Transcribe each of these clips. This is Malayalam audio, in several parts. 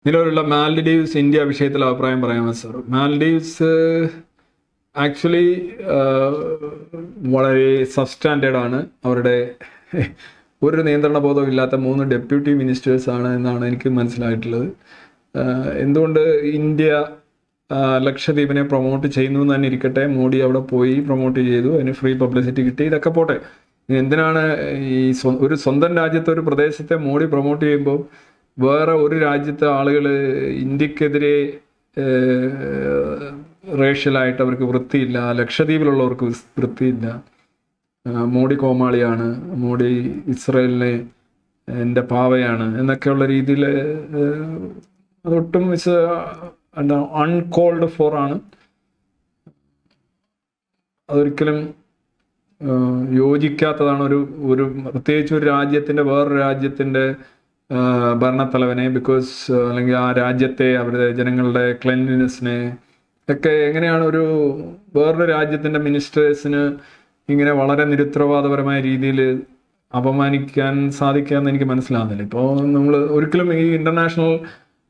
നിലവിലുള്ള മാൽഡീവ്സ് ഇന്ത്യ വിഷയത്തിൽ അഭിപ്രായം പറയാമോ സാർ? മാൽഡീവ്സ് ആക്ച്വലി വളരെ സബ്സ്റ്റാൻഡേർഡ് ആണ്. അവരുടെ ഒരു നിയന്ത്രണ ബോധവും ഇല്ലാത്ത 3 ഡെപ്യൂട്ടി മിനിസ്റ്റേഴ്സ് ആണ് എന്നാണ് എനിക്ക് മനസ്സിലായിട്ടുള്ളത്. എന്തുകൊണ്ട് ഇന്ത്യ ലക്ഷദ്വീപിനെ പ്രൊമോട്ട് ചെയ്യുന്നു എന്ന് തന്നെ ഇരിക്കട്ടെ, മോഡി അവിടെ പോയി പ്രൊമോട്ട് ചെയ്തു, അതിന് ഫ്രീ പബ്ലിസിറ്റി കിട്ടി, ഇതൊക്കെ പോട്ടെ. എന്തിനാണ് ഈ ഒരു സ്വന്തം രാജ്യത്തെ ഒരു പ്രദേശത്തെ മോഡി പ്രൊമോട്ട് ചെയ്യുമ്പോൾ വേറെ ഒരു രാജ്യത്തെ ആളുകൾ ഇന്ത്യക്കെതിരെ റേഷ്യലായിട്ട് അവർക്ക് വൃത്തിയില്ല, ലക്ഷദ്വീപിലുള്ളവർക്ക് വൃത്തിയില്ല, മോഡി കോമാളിയാണ്, മോഡി ഇസ്രയേലിനെ എൻ്റെ പാവയാണ് എന്നൊക്കെയുള്ള രീതിയിൽ അതൊട്ടും എന്താ അൺകോൾഡ് ഫോർ ആണ്. അതൊരിക്കലും യോജിക്കാത്തതാണ്. ഒരു പ്രത്യേകിച്ച് ഒരു രാജ്യത്തിൻ്റെ വേറൊരു രാജ്യത്തിൻ്റെ ഭരണത്തലവനെ അല്ലെങ്കിൽ ആ രാജ്യത്തെ അവരുടെ ജനങ്ങളുടെ ക്ലെൻലിനെസ്സിനെ ഒക്കെ എങ്ങനെയാണ് വേറൊരു രാജ്യത്തിൻ്റെ മിനിസ്റ്റേഴ്സിന് ഇങ്ങനെ വളരെ നിരുത്തരവാദപരമായ രീതിയിൽ അപമാനിക്കാൻ സാധിക്കാമെന്ന് എനിക്ക് മനസ്സിലാകുന്നില്ല. ഇപ്പോൾ നമ്മൾ ഒരിക്കലും ഈ ഇൻ്റർനാഷണൽ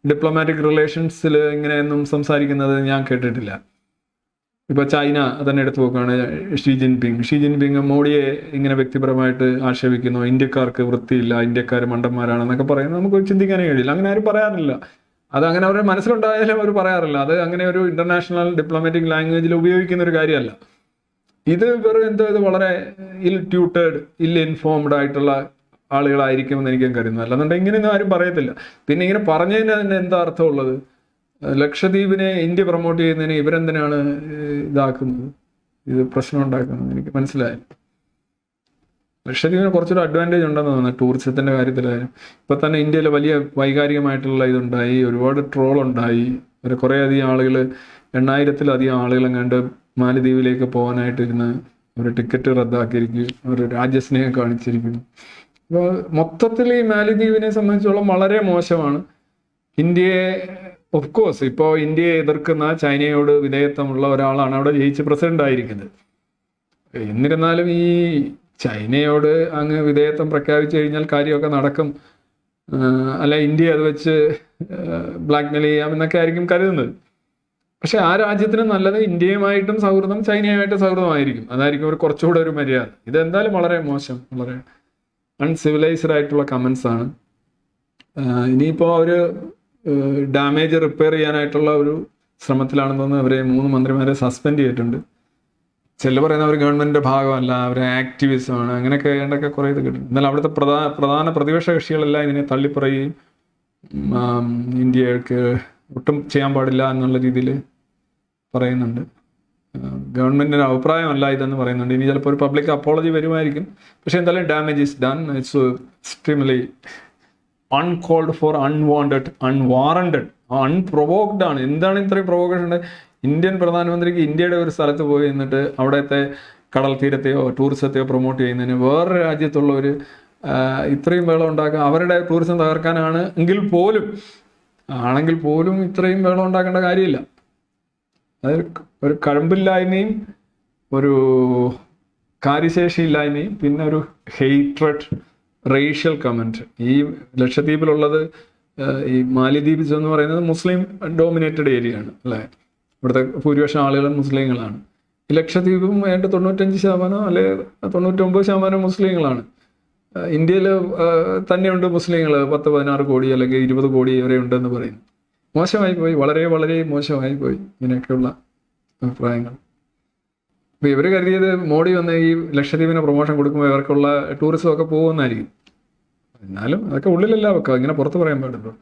ഡിപ്ലോമാറ്റിക് റിലേഷൻസിൽ ഇങ്ങനെയൊന്നും സംസാരിക്കുന്നത് ഞാൻ കേട്ടിട്ടില്ല. ഇപ്പോൾ ചൈന തന്നെ എടുത്തു നോക്കുകയാണ്, ഷീ ജിൻപിങ് മോഡിയെ ഇങ്ങനെ വ്യക്തിപരമായിട്ട് ആക്ഷേപിക്കുന്നു, ഇന്ത്യക്കാർക്ക് വൃത്തിയില്ല, ഇന്ത്യക്കാർ മണ്ടന്മാരാണെന്നൊക്കെ പറയുന്നത് നമുക്ക് ചിന്തിക്കാനേ കഴിയില്ല. അങ്ങനെ ആരും പറയാറില്ല. അത് അങ്ങനെ അവരുടെ മനസ്സിലുണ്ടായാലും അവർ പറയാറില്ല. അത് അങ്ങനെ ഒരു ഇൻ്റർനാഷണൽ ഡിപ്ലോമാറ്റിക് ലാംഗ്വേജിൽ ഉപയോഗിക്കുന്ന ഒരു കാര്യമല്ല. ഇത് വെറും ഇത് വളരെ ഇൻഫോംഡ് ആയിട്ടുള്ള ആളുകളായിരിക്കുമെന്ന് എനിക്കും കരുതുന്നു. അല്ലാന്നുണ്ടെങ്കിൽ ഇങ്ങനെയൊന്നും ആരും പറയത്തില്ല. പിന്നെ ഇങ്ങനെ പറഞ്ഞതിന് തന്നെ എന്താ അർത്ഥമുള്ളത്? ലക്ഷദ്വീപിനെ ഇന്ത്യ പ്രൊമോട്ട് ചെയ്യുന്നതിന് ഇവരെന്തിനാണ് ഇതാക്കുന്നത്, ഇത് പ്രശ്നം ഉണ്ടാക്കുന്നത്? എനിക്ക് മനസ്സിലായില്ല. ലക്ഷദ്വീപിന് കുറച്ചൊരു അഡ്വാൻറ്റേജ് ഉണ്ടെന്ന് തോന്നുന്നു ടൂറിസത്തിൻ്റെ കാര്യത്തിലായാലും. ഇപ്പം തന്നെ ഇന്ത്യയിൽ വലിയ വൈകാരികമായിട്ടുള്ള ഇതുണ്ടായി, ഒരുപാട് ട്രോളുണ്ടായി. കുറേ അധികം ആളുകൾ 8000-ലധികം ആളുകളെങ്ങാണ്ട് മാലദ്വീപിലേക്ക് പോകാനായിട്ടിരുന്ന് ഒരു ടിക്കറ്റ് റദ്ദാക്കിയിരിക്കും, ഒരു രാജ്യസ്നേഹം കാണിച്ചിരിക്കുന്നു. അപ്പോൾ മൊത്തത്തിൽ ഈ മാലദ്വീപിനെ സംബന്ധിച്ചോളം വളരെ മോശമാണ്. ഇന്ത്യയെ ഓഫ് കോഴ്സ് ഇപ്പോൾ ഇന്ത്യയെ എതിർക്കുന്ന ചൈനയോട് വിധേയത്വമുള്ള ഒരാളാണ് അവിടെ ജയിച്ച് പ്രസിഡന്റ് ആയിരിക്കുന്നത്. എന്നിരുന്നാലും ഈ ചൈനയോട് അങ്ങ് വിധേയത്വം പ്രഖ്യാപിച്ചു കഴിഞ്ഞാൽ കാര്യമൊക്കെ നടക്കും, അല്ല ഇന്ത്യ അത് വെച്ച് ബ്ലാക്ക്മെയിൽ ചെയ്യാം എന്നൊക്കെ ആയിരിക്കും കരുതുന്നത്. പക്ഷെ ആ രാജ്യത്തിന് നല്ലത് ഇന്ത്യയുമായിട്ടും സൗഹൃദം ചൈനയുമായിട്ടും സൗഹൃദമായിരിക്കും. അതായിരിക്കും ഒരു കുറച്ചുകൂടെ ഒരു മര്യാദ. ഇതെന്തായാലും വളരെ മോശം, വളരെ അൺസിവിലൈസ്ഡ് ആയിട്ടുള്ള കമൻസ് ആണ്. ഇനിയിപ്പോൾ അവർ ഡാമേജ് റിപ്പയർ ചെയ്യാനായിട്ടുള്ള ഒരു ശ്രമത്തിലാണെന്ന് തോന്നുന്നു. അവരെ 3 മന്ത്രിമാരെ സസ്പെൻഡ് ചെയ്തിട്ടുണ്ട്. ചില പറയുന്ന അവർ ഗവൺമെൻറ്റിൻ്റെ ഭാഗമല്ല, അവർ ആക്ടിവിസമാണ്, അങ്ങനെയൊക്കെ ഏണ്ടൊക്കെ കുറേ ഇത് കിട്ടും. എന്നാൽ അവിടുത്തെ പ്രധാന പ്രതിപക്ഷ കക്ഷികളെല്ലാം ഇതിനെ തള്ളിപ്പറയുകയും ഇന്ത്യക്ക് ഒട്ടും ചെയ്യാൻ പാടില്ല എന്നുള്ള രീതിയിൽ പറയുന്നുണ്ട്. ഗവൺമെൻറ്റിൻ്റെ അഭിപ്രായമല്ല ഇതെന്ന് പറയുന്നുണ്ട്. ഇനി ചിലപ്പോൾ ഒരു പബ്ലിക് അപ്പോളജി വരുമായിരിക്കും. പക്ഷേ എന്തായാലും damage is done. It's extremely uncalled for, unwarranted, unprovoked ആണ്. എന്താണ് ഇത്രയും പ്രൊവോക്കേഷൻ ഉണ്ട്? ഇന്ത്യൻ പ്രധാനമന്ത്രിക്ക് ഇന്ത്യയുടെ ഒരു സ്ഥലത്ത് പോയി എന്നിട്ട് അവിടുത്തെ കടൽ തീരത്തെയോ ടൂറിസത്തെയോ പ്രൊമോട്ട് ചെയ്യുന്നതിന് വേറൊരു രാജ്യത്തുള്ളവർ ഇത്രയും വെള്ളം ഉണ്ടാക്കുക, അവരുടെ ടൂറിസം തകർക്കാനാണ് ആണെങ്കിൽ പോലും ഇത്രയും വെള്ളം ഉണ്ടാക്കേണ്ട കാര്യമില്ല. അതായത് ഒരു കഴമ്പില്ലായ്മയും ഒരു കാര്യശേഷിയില്ലായ്മയും പിന്നെ ഒരു ഹെയ്റ്റ്രഡ് റേഷ്യൽ കമൻറ്റ്. ഈ ലക്ഷദ്വീപിലുള്ളത്, ഈ മാലിദ്വീപ്സ് എന്ന് പറയുന്നത് മുസ്ലിം ഡോമിനേറ്റഡ് ഏരിയ ആണ് അല്ലേ? ഇവിടുത്തെ ഭൂരിപക്ഷം ആളുകളും മുസ്ലിങ്ങളാണ്. ഈ ലക്ഷദ്വീപും ഏതാണ്ട് 95% അല്ലെങ്കിൽ 99% മുസ്ലിങ്ങളാണ്. ഇന്ത്യയിൽ തന്നെയുണ്ട് മുസ്ലിങ്ങൾ 10-16 കോടി അല്ലെങ്കിൽ 20 കോടി വരെ ഉണ്ടെന്ന് പറയുന്നു. മോശമായി പോയി, വളരെ വളരെ മോശമായി പോയി ഇങ്ങനെയൊക്കെയുള്ള അഭിപ്രായങ്ങൾ. അപ്പോൾ ഇവർ കരുതിയത് മോഡി വന്ന് ഈ ലക്ഷദ്വീപിന് പ്രൊമോഷൻ കൊടുക്കുമ്പോൾ ഇവർക്കുള്ള ടൂറിസം ഒക്കെ പോകുമെന്നായിരിക്കും. എന്നാലും അതൊക്കെ ഉള്ളിലല്ല വെക്കുക, ഇങ്ങനെ പുറത്ത് പറയാൻ പാടുള്ളൂ.